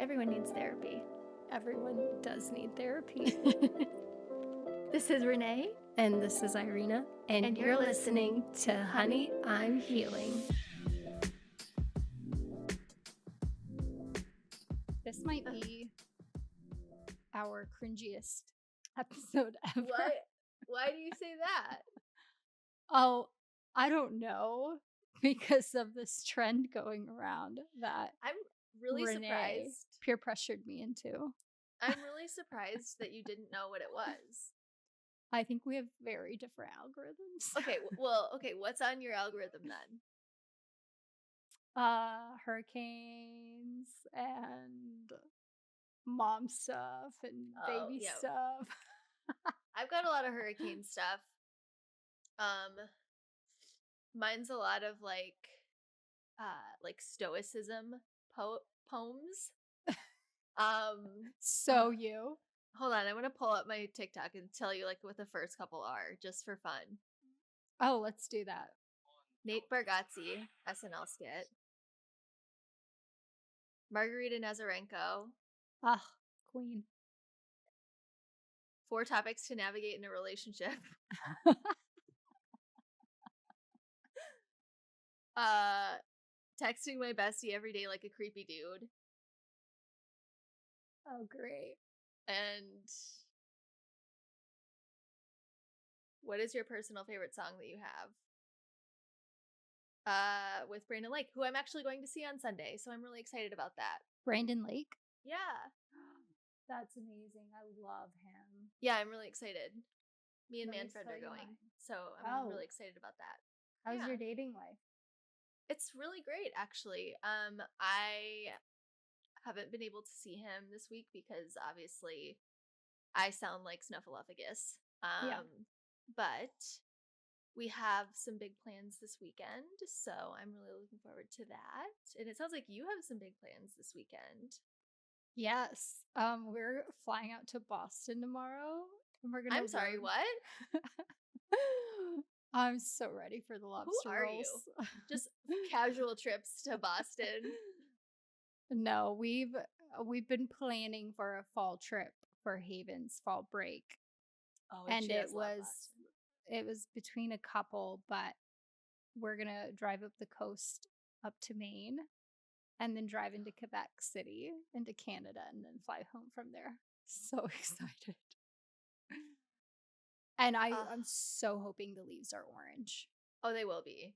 Everyone needs therapy. Everyone does need therapy. This is Renee. And this is Irina. And you're listening to Honey, I'm Healing. This might be our cringiest episode ever. Why do you say that? Oh, I don't know. Because of this trend going around that I'm really Renee surprised. peer pressured me into. I'm really surprised that you didn't know what it was. I think we have very different algorithms. Okay, what's on your algorithm then? Hurricanes and mom stuff and baby stuff. I've got a lot of hurricane stuff. Mine's a lot of like stoicism poems. You. Hold on, I'm gonna pull up my TikTok and tell you like what the first couple are, just for fun. Oh, let's do that. Nate Bargatze, SNL skit. Margarita Nazarenko. Ah, queen. 4 topics to navigate in a relationship. Texting my bestie every day like a creepy dude. Oh, great. And what is your personal favorite song that you have? With Brandon Lake, who I'm actually going to see on Sunday, so I'm really excited about that. Brandon Lake? Yeah. That's amazing. I love him. Yeah, I'm really excited. Me and Manfred are going, so I'm really excited about that. How's your dating life? It's really great, actually. I haven't been able to see him this week because obviously I sound like Snuffleupagus. But we have some big plans this weekend, so I'm really looking forward to that. And it sounds like you have some big plans this weekend. Yes. We're flying out to Boston tomorrow. And we're gonna I'm sorry, what? I'm so ready for the lobster rolls. Who are you? Just casual trips to Boston. No, we've been planning for a fall trip for Haven's fall break. Oh, and it was between a couple, but we're gonna drive up the coast up to Maine and then drive into Quebec City, into Canada, and then fly home from there. So excited. And I'm so hoping the leaves are orange. Oh, they will be.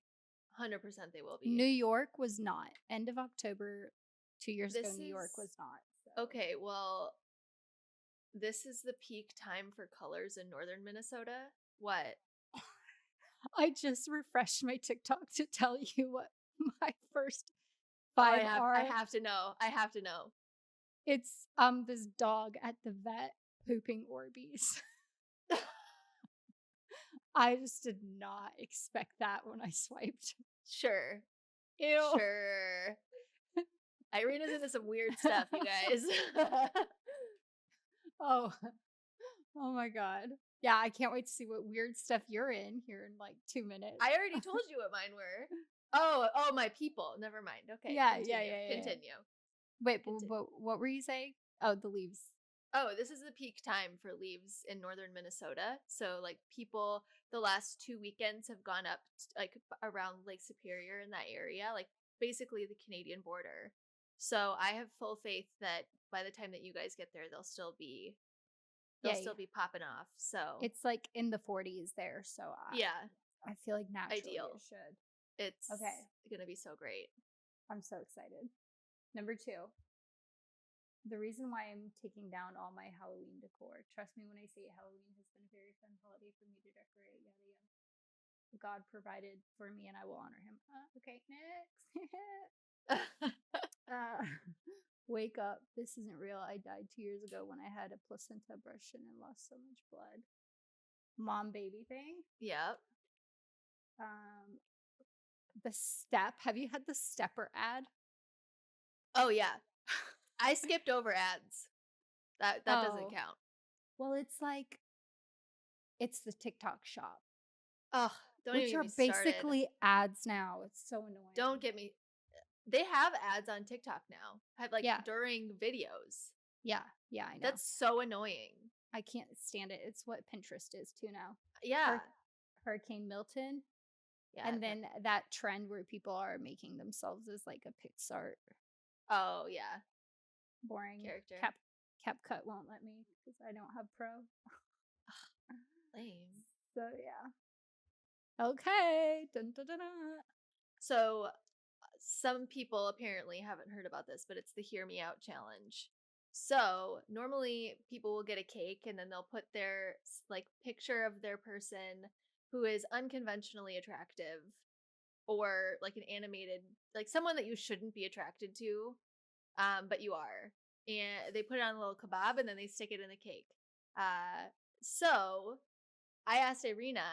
100% they will be. New York was not. End of October 2 years ago, New York was not. So. Okay, well, this is the peak time for colors in northern Minnesota. What? I just refreshed my TikTok to tell you what my first 5 are. I have to know. It's this dog at the vet pooping Orbeez. I just did not expect that when I swiped. Sure. Ew. Sure. Irina's into some weird stuff, you guys. Oh my God. Yeah, I can't wait to see what weird stuff you're in here in like 2 minutes. I already told you what mine were. Oh, my people. Never mind. Okay. Yeah, Continue. Wait, but what were you saying? Oh, the leaves. Oh, this is the peak time for leaves in northern Minnesota. So, like, people, the last 2 weekends have gone up, like, around Lake Superior in that area, like, basically the Canadian border. So, I have full faith that by the time that you guys get there, they'll still be popping off. So, it's like in the 40s there. So, I feel like naturally ideal. It should. It's going to be so great. I'm so excited. Number 2. The reason why I'm taking down all my Halloween decor, trust me when I say Halloween has been a very fun holiday for me to decorate, yada yada. God provided for me and I will honor him. Okay, next. Wake up. This isn't real. I died 2 years ago when I had a placenta abrasion and lost so much blood. Mom baby thing. Yep. The step. Have you had the stepper ad? Oh yeah. I skipped over ads. That doesn't count. Well, it's the TikTok shop. Oh, don't which even are get me started. Basically ads now. It's so annoying. Don't get me. They have ads on TikTok now. Have like Yeah. during videos. Yeah. Yeah, I know. That's so annoying. I can't stand it. It's what Pinterest is too now. Yeah. Hur- Hurricane Milton. Yeah. And then that trend where people are making themselves as like a Pixar Oh yeah. boring Character. CapCut won't let me because I don't have Pro. Lame. So yeah. Okay. Dun, dun, dun, dun. So some people apparently haven't heard about this, but it's the Hear Me Out challenge. So normally people will get a cake and then they'll put their like picture of their person who is unconventionally attractive or like an animated like someone that you shouldn't be attracted to, but you are. And they put it on a little kebab and then they stick it in the cake. So I asked Irina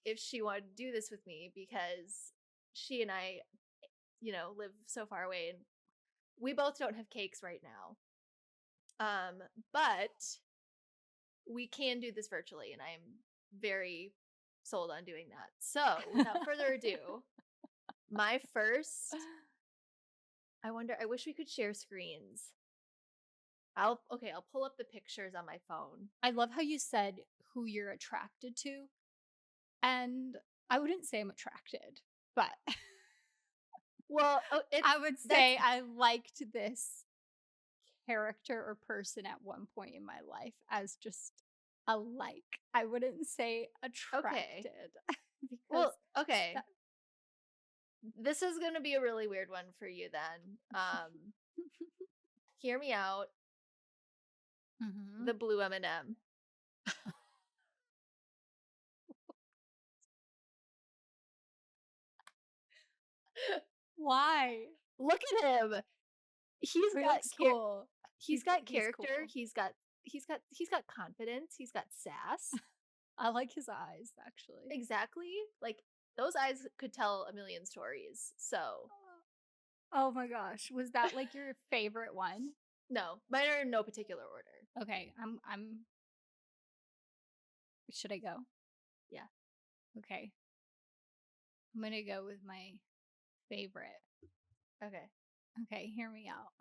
if she wanted to do this with me because she and I, live so far away and we both don't have cakes right now. But we can do this virtually and I'm very sold on doing that. So, without further ado, my first I wish we could share screens. I'll pull up the pictures on my phone. I love how you said who you're attracted to. And I wouldn't say I'm attracted, but Well, I would say I liked this character or person at one point in my life as just a like. I wouldn't say attracted. Because well, okay. This is going to be a really weird one for you then. Hear me out. Mhm. The Blue M&M. Why? Look at him. He's He got looks cool. he's got character. Cool. He's got confidence. He's got sass. I like his eyes, actually. Exactly. Like those eyes could tell a million stories. So, Oh my gosh. Was that like your favorite one? no, mine are in no particular order. Okay, I'm should I go? Yeah. Okay. I'm gonna go with my favorite. Okay. Okay, hear me out.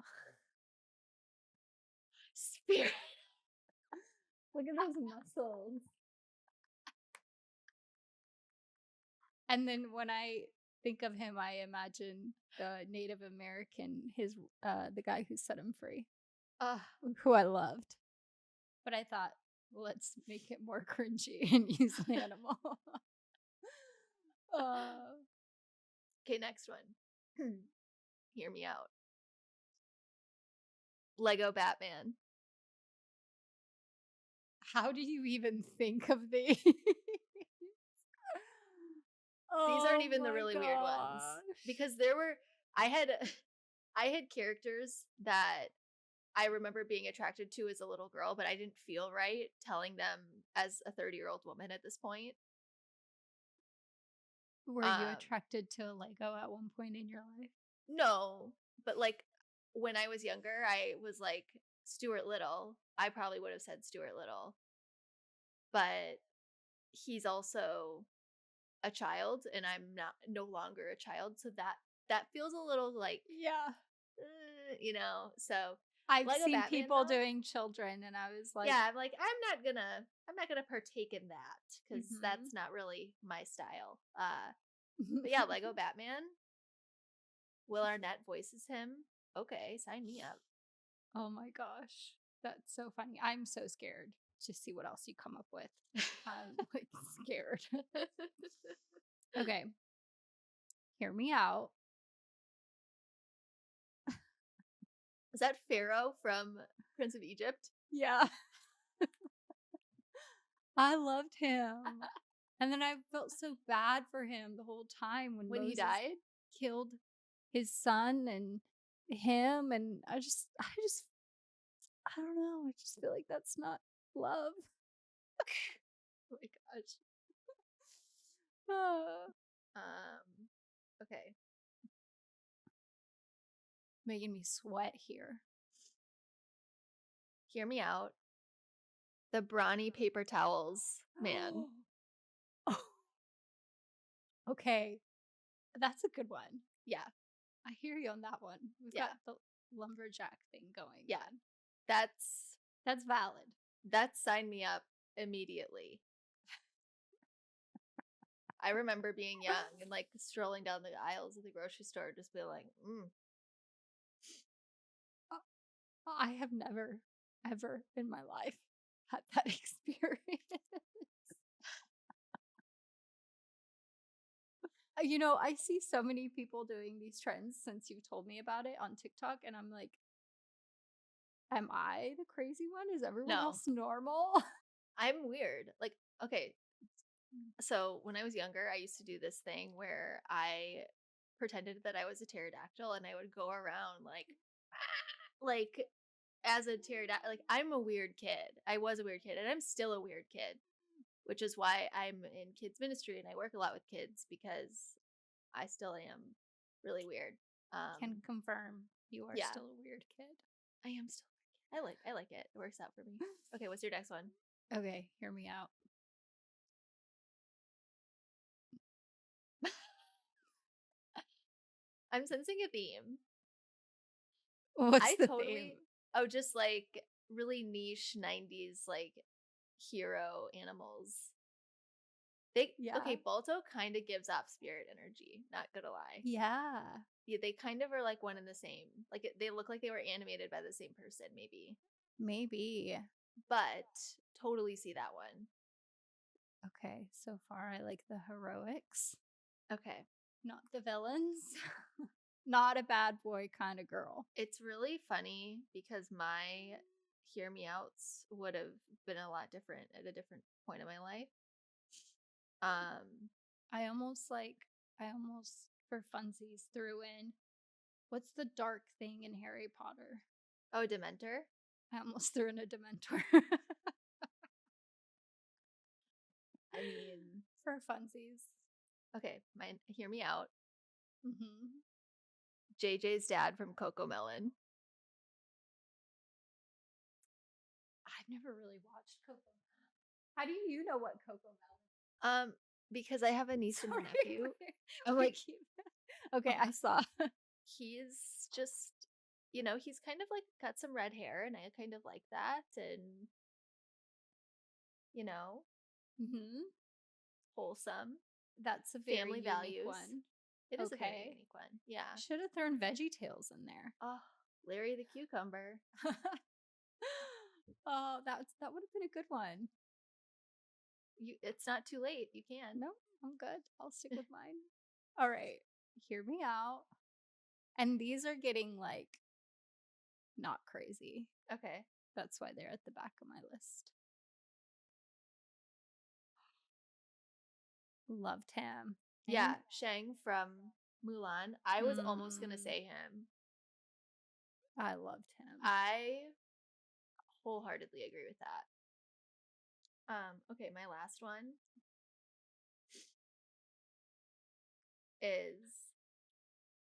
Spirit. Look at those muscles. And then when I think of him, I imagine the Native American, the guy who set him free, who I loved. But I thought, let's make it more cringy and use an animal. Okay, next one. Hear me out. Lego Batman. How do you even think of these? These aren't even the my really weird ones gosh. because I had I had characters that I remember being attracted to as a little girl, but I didn't feel right telling them as a 30-year-old woman at this point. Were you attracted to a Lego at one point in your life? No, but like when I was younger, I was like Stuart Little. I probably would have said Stuart Little, but he's also a child and I'm no longer a child, so that feels a little like Yeah. so I've Lego seen Batman people though, doing children and I was like, yeah, I'm like I'm not gonna partake in that because mhm. that's not really my style. But yeah, Lego Batman. Will Arnett voices him. Okay, sign me up. Oh my gosh. That's so funny. I'm so scared to see what else you come up with. I'm like scared. Okay. Hear me out. Is that Pharaoh from Prince of Egypt? Yeah. I loved him. And then I felt so bad for him the whole time when When he Moses died? killed his son and him and I don't know. I just feel like that's not love. Oh my gosh. Ah, Okay. making me sweat here. Hear me out. The brawny paper towels man. Oh, okay. That's a good one. Yeah. I hear you on that one. We've Yeah. got the lumberjack thing going Yeah. on. That's That's valid. sign me up immediately. I remember being young and like strolling down the aisles of the grocery store, just being like, Uh, I have never, ever in my life had that experience. I see so many people doing these trends since you've told me about it on TikTok, and I'm like, am I the crazy one? Is everyone no, else normal? I'm weird. Like, okay, so when I was younger, I used to do this thing where I pretended that I was a pterodactyl and I would go around like, like as a pterodactyl. Like, I'm a weird kid. I was a weird kid, and I'm still a weird kid, which is why I'm in kids ministry and I work a lot with kids because I still am really weird. Can confirm you are Yeah, still a weird kid. I am still a weird kid. I like it. It works out for me. Okay, what's your next one? Okay, hear me out. I'm sensing a theme. What's I the theme? totally oh, just like really niche 90s like hero animals. They Yeah. okay, Balto kind of gives off spirit energy, not gonna lie. Yeah. Yeah, they kind of are like one and the same. Like they look like they were animated by the same person, maybe. Maybe. But totally see that one. Okay, so far I like the heroics, Okay. not the villains. Not a bad boy kind of girl. It's really funny because my hear me outs would have been a lot different at a different point in my life. Um, I almost for funsies threw in what's the dark thing in Harry Potter? oh, Dementor. I almost threw in a Dementor. I mean, For funsies. okay, mine hear me out. Hmm. JJ's dad from Coco Melon. I've never really watched Coco Melon. How do you know what Coco Melon? Um, because I have a niece and a Sorry, nephew. I'm we like, keep. Okay, I saw. he's just, he's kind of like got some red hair, and I kind of like that, and you know, Hmm. wholesome That's a very family unique values. one. It is a very Okay, unique one. Yeah. should have thrown Veggie Tales in there. Oh, Larry the cucumber. Oh, that would have been a good one. It's not too late. You can. No, I'm good. I'll stick with mine. All right, hear me out. And these are getting like not crazy. Okay. That's why they're at the back of my list. Loved him. Yeah, Shang from Mulan. I was almost gonna Mm, say him. I loved him. I wholeheartedly agree with that. Okay, my last one is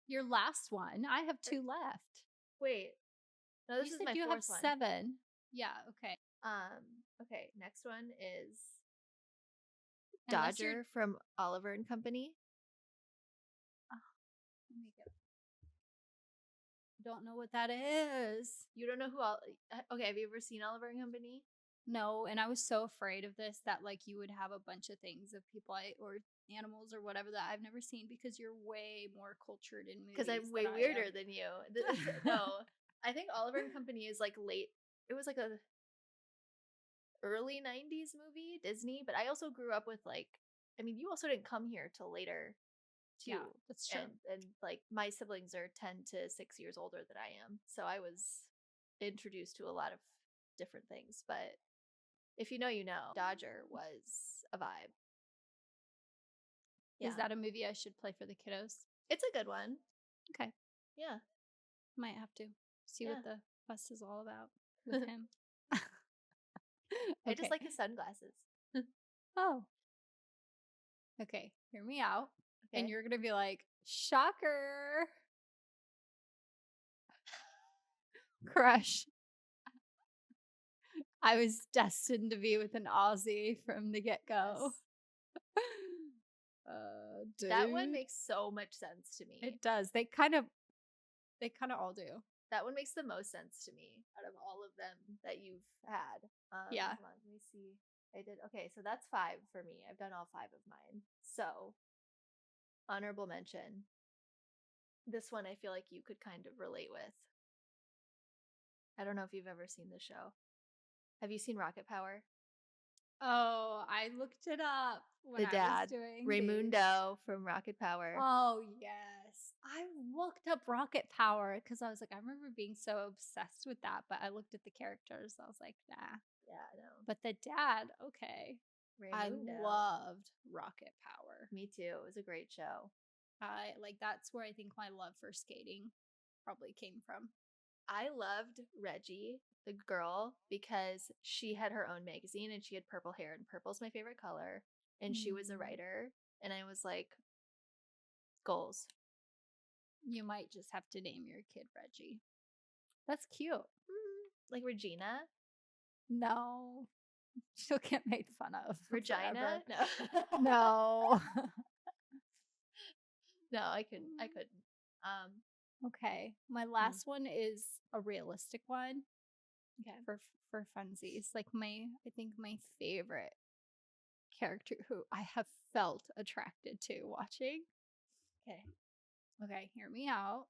Your last one. I have two left. wait. No, You this is said my you have fourth one. 7. Yeah, okay. Okay, next one is Unless you're Dodger from Oliver and Company. let me get don't know what that is. You don't know who okay, have you ever seen Oliver and Company? No, and I was so afraid of this that like you would have a bunch of things of people or animals or whatever that I've never seen because you're way more cultured in movies Because I'm way than I weirder am. than you. No, I think Oliver and Company is like late. It was like a early 90s movie, Disney, but I also grew up with like I mean, you also didn't come here till later too. Yeah, that's true. And like my siblings are 10 to 6 years older than I am. So I was introduced to a lot of different things, but if you know, you know. Dodger was a vibe. Is Yeah. that a movie I should play for the kiddos? It's a good one. Okay, Yeah. might have to see Yeah. what the fuss is all about with him. I just Okay. like his sunglasses. Oh, okay. Hear me out. And Okay. you're going to be like, shocker. Crush. I was destined to be with an Aussie from the get go. Yes. Dude. That one makes so much sense to me. It does. They kind of They kind of all do. That one makes the most sense to me out of all of them that you've had. Yeah. Hold on, let me see. I did okay, so that's 5 for me. I've done all 5 of mine. So, honorable mention. This one I feel like you could kind of relate with. I don't know if you've ever seen the show. Have you seen Rocket Power? Oh, I looked it up when The I was dad, doing these. Raymundo from Rocket Power. Oh, yes. I looked up Rocket Power because I was like, I remember being so obsessed with that, but I looked at the characters. I was like, nah. Yeah, I know. But the dad, okay. I Raymundo. loved Rocket Power. Me too. It was a great show. That's where I think my love for skating probably came from. I loved Reggie, the girl, because she had her own magazine and she had purple hair, and purple's my favorite color. And she was a writer. And I was like, goals. You might just have to name your kid Reggie. That's cute. Like Regina? No. She'll get made fun of. Regina? Forever. No. No. No, I couldn't. Okay. My last one is a realistic one. Okay. For funsies. Like I think my favorite character who I have felt attracted to watching. Okay. Okay, hear me out.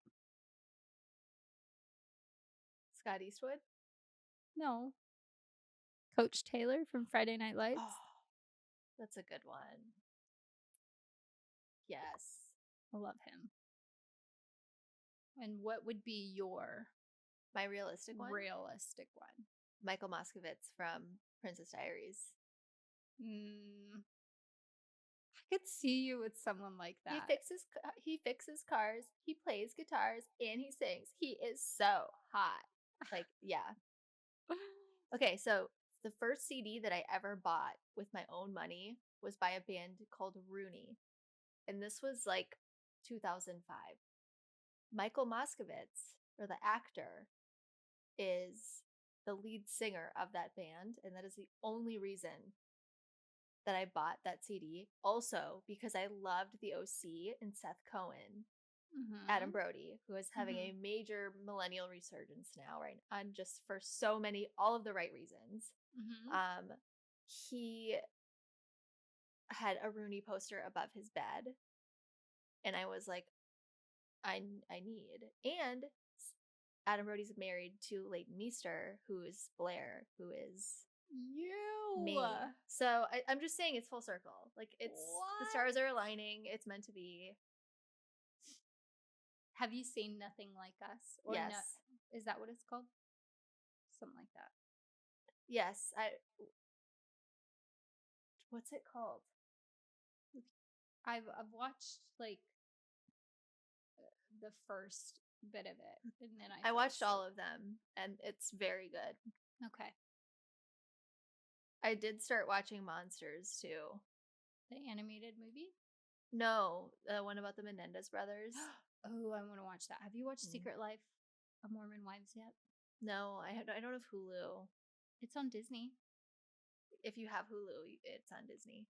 Scott Eastwood? No. Coach Taylor from Friday Night Lights. Oh, that's a good one. Yes. I love him. And what would be your My realistic one? realistic one? Michael Moskovitz from Princess Diaries. I could see you with someone like that. He fixes cars, he plays guitars, and he sings. He is so hot. Like, yeah. Okay, so the first CD that I ever bought with my own money was by a band called Rooney. And this was like 2005. Michael Moskovitz, or the actor, is the lead singer of that band. And that is the only reason that I bought that CD. Also, because I loved the OC and Seth Cohen, Adam Brody, who is having a major millennial resurgence now, right? And just for so many, all of the right reasons. He had a Rooney poster above his bed, and I was like, I need. And Adam Brody's married to Leighton Meester, who is Blair, who is me. So I'm just saying it's full circle. Like the stars are aligning. It's meant to be. Have you seen Nothing Like Us? Or Yes. Is that what it's called? Something like that. Yes. What's it called? I've watched like the first bit of it, and then I watched all of them, and it's very good. Okay. I did start watching Monsters too. The animated movie? No, the one about the Menendez brothers. Oh, I want to watch that. Have you watched Secret Life of Mormon Wives yet? No, I don't have Hulu. It's on Disney. If you have Hulu, it's on Disney.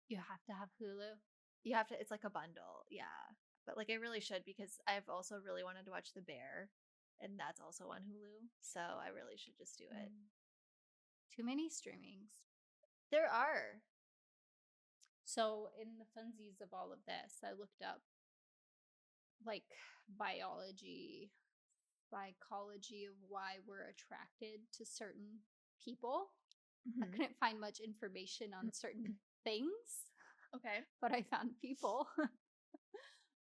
You have to have Hulu. You have to. It's like a bundle, yeah. But like I really should, because I've also really wanted to watch The Bear, and that's also on Hulu. So I really should just do it. Too many streamings. There are. So in the funsies of all of this, I looked up like biology, psychology of why we're attracted to certain people. I couldn't find much information on certain things. Okay. But I found people.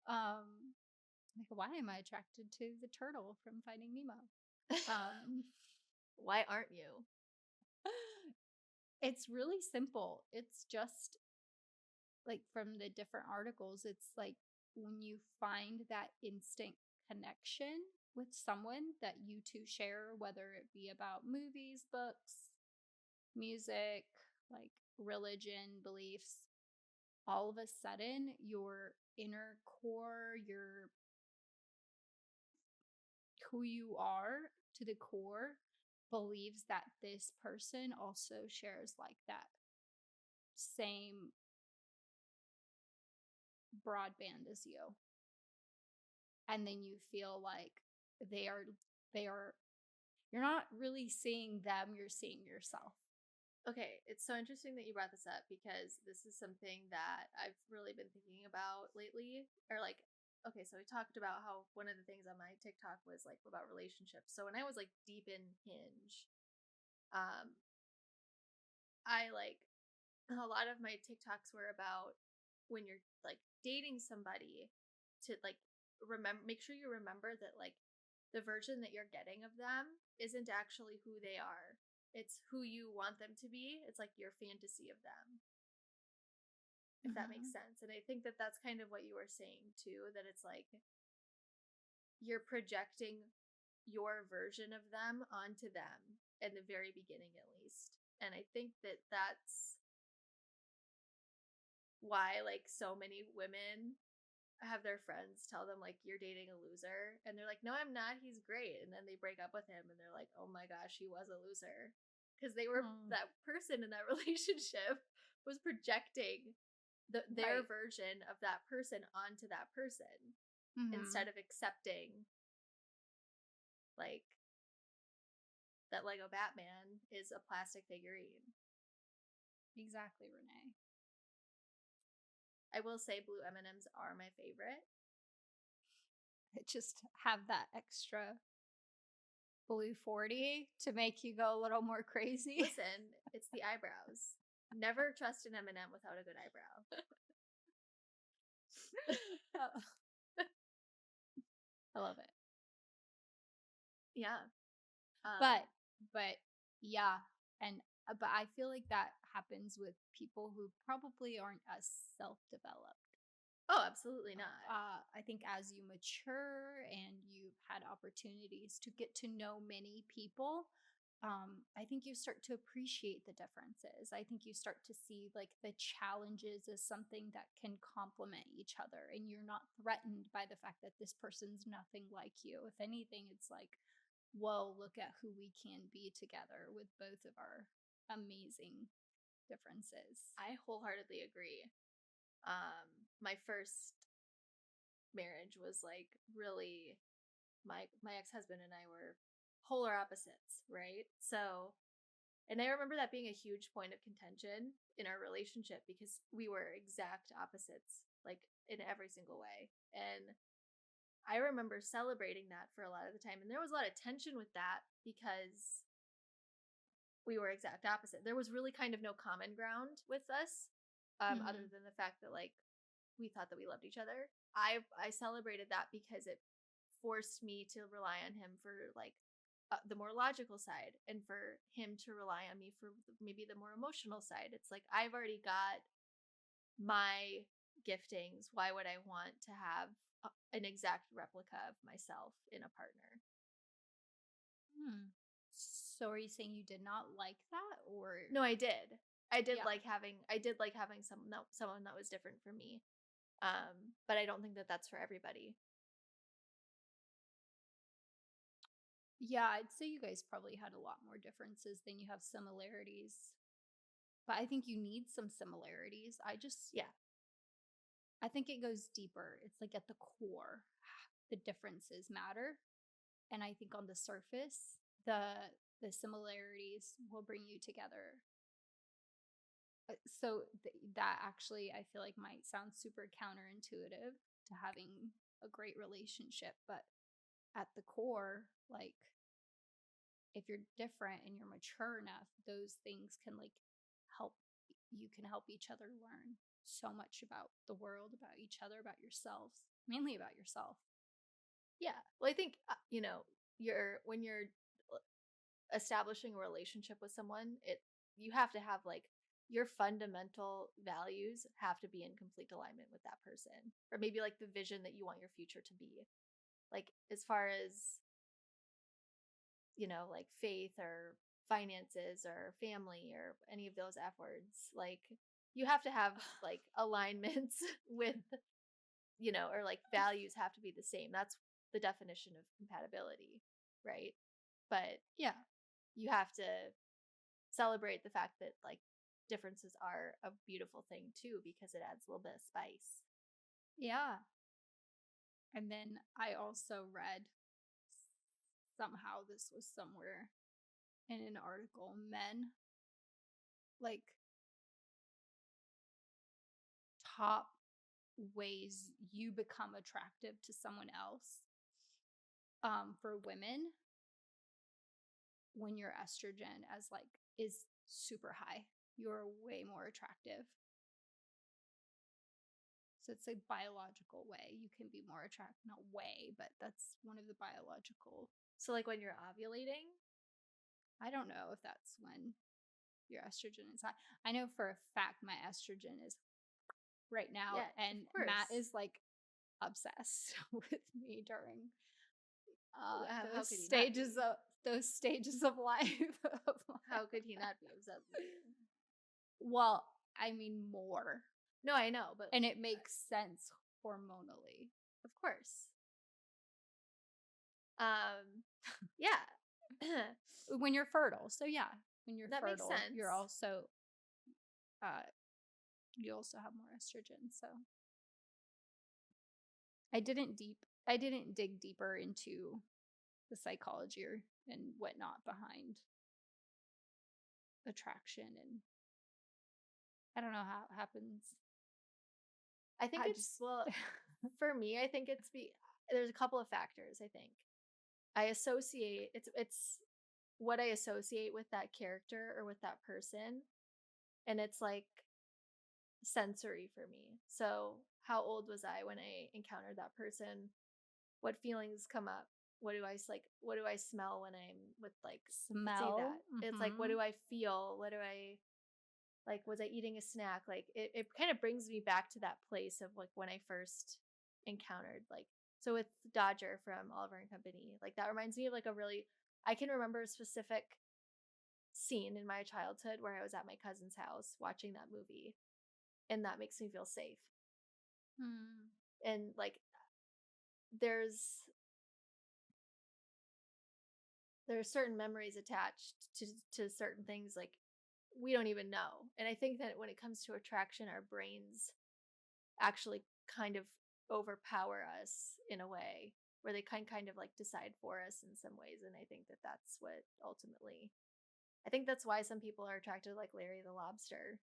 Like, why am I attracted to the turtle from Finding Nemo? Why aren't you? It's really simple. It's just like from the different articles, it's like when you find that instant connection with someone that you two share, whether it be about movies, books, music, like religion, beliefs, all of a sudden your inner core, your who you are to the core believes that this person also shares like that same broadband as you. and then you feel like they are they are you're not really seeing them, you're seeing yourself. Okay, it's so interesting that you brought this up because this is something that I've really been thinking about lately. Or like, okay, so we talked about how one of the things on my TikTok was like about relationships. So when I was like deep in Hinge, um, I like a lot of my TikToks were about when you're like dating somebody to like remember, make sure you remember that like the version that you're getting of them isn't actually who they are. It's who you want them to be. It's like your fantasy of them, if that makes Mhm. sense. And I think that that's kind of what you were saying too, that it's like you're projecting your version of them onto them in the very beginning, at least. And I think that that's why like so many women have their friends tell them like you're dating a loser and they're like no I'm not, he's great, and then they break up with him and they're like oh my gosh he was a loser because they were Mm, that person in that relationship was projecting their right. version of that person onto that person instead Mhm. of accepting like that Lego Batman is a plastic figurine. Exactly, Renee. I will say Blue M&Ms are my favorite. It just have that extra blue 40 to make you go a little more crazy. Listen, it's the eyebrows. Never trust an M&M without a good eyebrow. Oh, I love it. Yeah. But Um, but yeah, and but I feel like that happens with people who probably aren't as self-developed. oh, absolutely not. I think as you mature and you've had opportunities to get to know many people, I think you start to appreciate the differences. I think you start to see like the challenges as something that can complement each other, and you're not threatened by the fact that this person's nothing like you. If anything, it's like, whoa, look at who we can be together with both of our amazing differences. I wholeheartedly agree. My first marriage was like really my ex-husband and I were polar opposites, right? So, and I remember that being a huge point of contention in our relationship because we were exact opposites, like in every single way. And I remember celebrating that for a lot of the time. And there was a lot of tension with that because we were exact opposite. There was really kind of no common ground with us, other Hmm. than the fact that like we thought that we loved each other. I celebrated that because it forced me to rely on him for like the more logical side, and for him to rely on me for maybe the more emotional side. It's like I've already got my giftings. Why would I want to have an exact replica of myself in a partner? Hmm. So are you saying you did not like that, or No, I did. yeah? I did like having someone that was different from me. But I don't think that that's for everybody. Yeah, I'd say you guys probably had a lot more differences than you have similarities. But I think you need some similarities. Yeah. I think it goes deeper. It's like at the core, the differences matter. And I think on the surface, the similarities will bring you together. That actually I feel like might sound super counterintuitive to having a great relationship, but at the core, like if you're different and you're mature enough, those things can like help you can help each other learn so much about the world, about each other, about yourselves, mainly about yourself. Yeah. Well, I think you're when you're establishing a relationship with someone, it you have to have like your fundamental values have to be in complete alignment with that person, or maybe like the vision that you want your future to be. Like as far as, like faith or finances or family or any of those F words, like you have to have like alignments with, or like values have to be the same. That's the definition of compatibility, right? But Yeah. you have to celebrate the fact that like differences are a beautiful thing too because it adds a little bit of spice. Yeah. And then I also read, somehow this was somewhere in an article, men, like, top ways you become attractive to someone else, for women, when your estrogen as like is super high, you're way more attractive. So it's a biological way you can be more attractive. Not way, but that's one of the biological. So like when you're ovulating? I don't know if that's when your estrogen is high. I know for a fact my estrogen is right now, Yeah, of and Matt course. is like obsessed with me during How those could he not stages be? of life of my How could he not be obsessed with you? well, I mean more. No, I know, but And it makes sense hormonally. of course. Um, yeah. When you're fertile. So yeah, when you're That makes fertile, you're sense. also uh you also have more estrogen. So I didn't dig deeper into the psychology and whatnot behind attraction, and I don't know how it happens. I think I it's, just well, for me, I think there's a couple of factors, I think. I associate it's what I associate with that character or with that person, and it's like sensory for me. So, how old was I when I encountered that person? What feelings come up? What do I smell when I'm with, like, let's say smell. that. It's like, what do I feel? What do I like, was I eating a snack? Like, it kind of brings me back to that place of like when I first encountered, like, so with Dodger from Oliver and Company, like that reminds me of like a really, I can remember a specific scene in my childhood where I was at my cousin's house watching that movie, and that makes me feel safe. Hmm. And like there's there's certain memories attached to certain things, like we don't even know. And I think that when it comes to attraction, our brains actually kind of overpower us in a way where they kind of like decide for us in some ways. And I think that that's what ultimately, I think that's why some people are attracted to like Larry the Lobster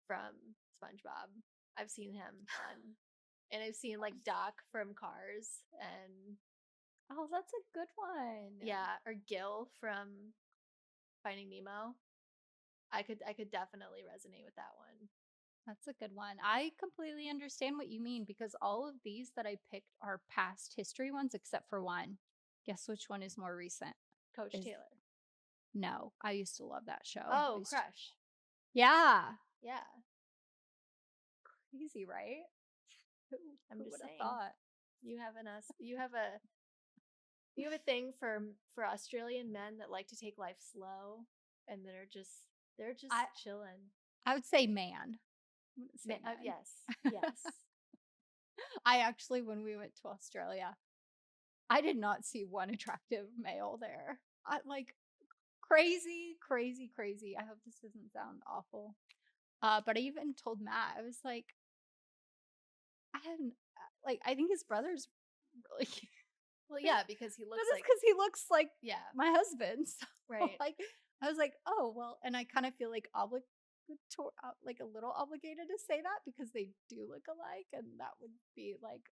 from SpongeBob. I've seen him on, and I've seen like Doc from Cars, and Oh, that's a good one. yeah, or Gil from Finding Nemo. I could definitely resonate with that one. That's a good one. I completely understand what you mean because all of these that I picked are past history ones except for one. Guess which one is more recent? Coach Is Taylor. No, I used to love that show. Oh, Crush. Yeah. Yeah, Crazy, right? Who, I'm who just would have saying. thought? You have a thing for Australian men that like to take life slow, and they're just I chilling. I would say man. I wouldn't say men. Yes, yes. I actually, when we went to Australia, I did not see one attractive male there. I like crazy, crazy, crazy. I hope this doesn't sound awful. But I even told Matt, I was like, I hadn't like I think his brother's really cute. Well, yeah, because he But looks it's like, because he looks like yeah, my husband. So right. like I was like, oh well, and I kind of feel like like a little obligated to say that because they do look alike, and that would be like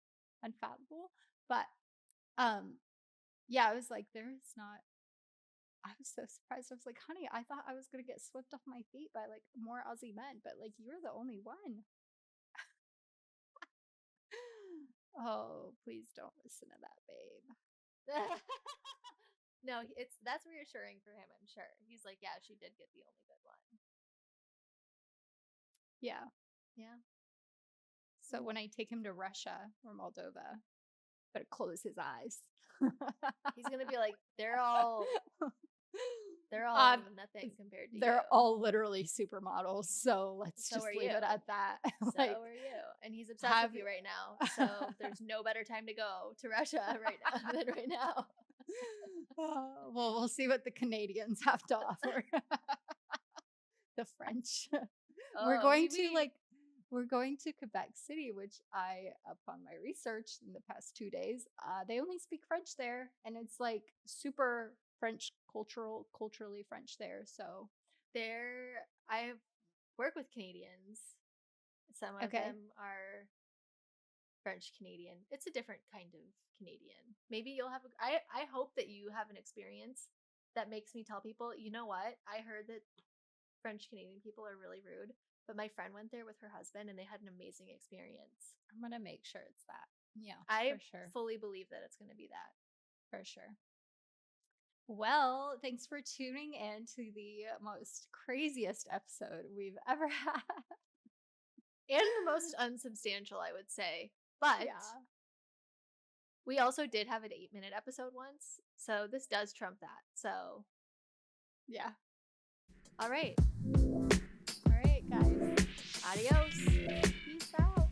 unfathomable. But um, yeah, I was like, there's not. I was so surprised. I was like, honey, I thought I was gonna get swept off my feet by like more Aussie men, but like you're the only one. Oh, please don't listen to that, babe. No, that's reassuring for him, I'm sure. He's like, yeah, she did get the only good one. Yeah. Yeah. So when I take him to Russia or Moldova, better close his eyes. He's gonna be like, they're all um, nothing compared to you. they're all literally supermodels, so let's So just are leave you. it at that. So Like, are you. And he's obsessed have with you right now. So there's no better time to go to Russia right now than right now. well, we'll see what the Canadians have to offer. The French. We're Oh, going to like we're going to Quebec City, which upon my research in the past 2 days, they only speak French there, and it's like super French culturally French there. So I work with Canadians. Some of okay, them are French Canadian. It's a different kind of Canadian. Maybe you'll have I hope that you have an experience that makes me tell people, you know what? I heard that French Canadian people are really rude, but my friend went there with her husband and they had an amazing experience. I'm gonna make sure it's that. Yeah, I for sure, fully believe that it's going to be that. for sure. Well, thanks for tuning in to the most craziest episode we've ever had. And the most unsubstantial, I would say. But Yeah, we also did have an 8-minute episode once, so this does trump that. So, yeah. all right. All right, guys. Adios. Peace out.